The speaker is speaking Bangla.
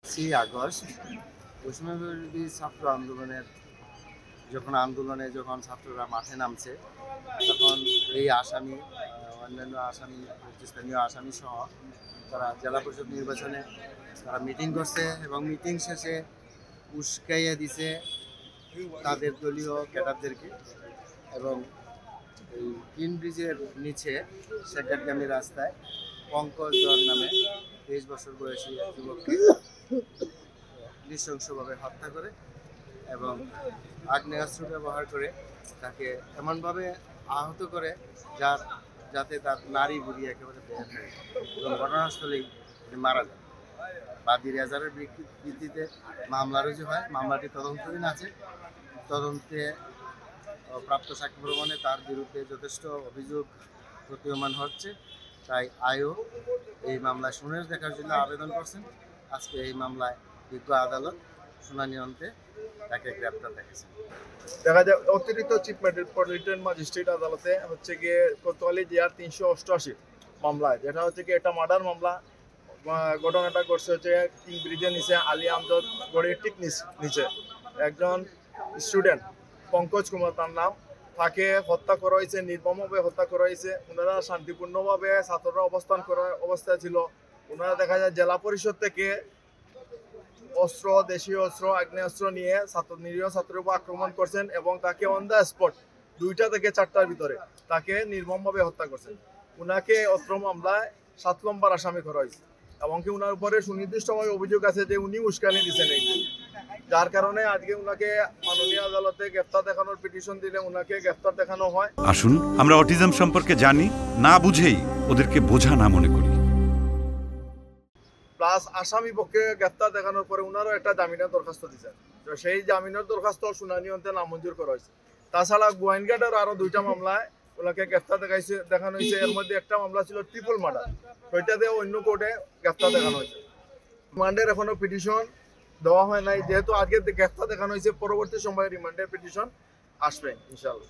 আগস্ট বৈষম্যবিরোধী ছাত্র আন্দোলনের যখন ছাত্ররা মাঠে নামছে, তখন এই আসামি অন্যান্য আসামি স্থানীয় আসামি সহ তারা জেলা পরিষদ নির্বাচনে তারা মিটিং করছে এবং মিটিং শেষে উস্কাইয়া দিছে তাদের দলীয় ক্যাডারদেরকে। এবং এই গ্রিন ব্রিজের নিচে শেখাটগামী রাস্তায় পঙ্কজ জর নামে 23 বছর বয়সী এক যুবককে নৃশংসভাবে হত্যা করে এবং আগ্নেয়াস্ত্র ব্যবহার করে তাকে এমনভাবে আহত করে যাতে তার নারী বুড়ি একেবারে বের হয়ে এবং ঘটনাস্থলেই মারা যায়। বাদী রেজারের ভিত্তিতে মামলা রুজু হয়। মামলাটি তদন্তাধীন আছে। তদন্তে প্রাপ্ত সাক্ষ্য প্রমাণে তার বিরুদ্ধে যথেষ্ট অভিযোগ প্রতীয়মান হচ্ছে। তাই আইও এই মামলায় শুনানি দেখার জন্য আবেদন করছেন। আজকে এই মামলায় বিজ্ঞ আদালত শুনানি অন্তে তাকে গ্রেপ্তার দেখেছেন। দেখা যায় অতিরিক্ত চিফ মেট্রোপলিটন ম্যাজিস্ট্রেট আদালতে হচ্ছে গিয়ে কোতোয়ালি জিআর 388 মামলায়, যেটা হচ্ছে গিয়ে একটা মার্ডার মামলা। ঘটনাটা ঘটছে হচ্ছে কিং ব্রিজের নিচে আলী আমজদ গড়ির ঠিক নিচে একজন স্টুডেন্ট পঙ্কজ কুমার তার নাম, তাকে হত্যা করা হয়েছে, নির্মমভাবে হত্যা করা হয়েছে। ওনারা শান্তিপূর্ণভাবে ছাত্ররা অবস্থান করার অবস্থায় ছিল। ওনারা দেখা যায় জেলা পরিষদ থেকে অস্ত্র, দেশীয় অস্ত্র, আগ্নেয়াস্ত্র নিয়ে নিরীহ ছাত্রের উপর আক্রমণ করছেন এবং তাকে অন দ্য স্পট 2টা থেকে 4টার ভিতরে তাকে নির্মমভাবে হত্যা করছেন। উনাকে অত্র মামলায় 7 নম্বর আসামি করা হয়েছে এবং কি উনার উপরে সুনির্দিষ্টভাবে অভিযোগ আছে যে উনি উস্কানি দিচ্ছেন এই, যার কারণে আজকে উনাকে মাননীয় আদালতে গ্রেফতার দেখানোর পিটিশন দিলে উনাকে গ্রেফতার দেখানো হয়। আসুন আমরা অটিজম সম্পর্কে জানি, না বুঝেই ওদেরকে বোঝা না মনে করি। প্লাস আসামি পক্ষে গ্রেফতার দেখানোর পরে উনারও একটা জামিনের দরখাস্ত দিচ্ছেন, তো সেই জামিনের দরখাস্ত শুনানি অন্তে নামঞ্জুর করা হয়েছে। তাছাড়া গোয়েনঘাটের আরো 2টা মামলায় ওনাকে গ্রেফতার দেখানো হয়েছে। এর মধ্যে একটা মামলা ছিল ট্রিপল মার্ডার, ওইটাতে অন্য কোর্টে গ্রেফতার দেখানো হয়েছে। রিমান্ডের এখনো পিটিশন দেওয়া হয় নাই, যেহেতু আজকে গ্রেফতার দেখানো হয়েছে। পরবর্তী সময়ে রিমান্ডের পিটিশন আসবে ইনশাআল্লাহ।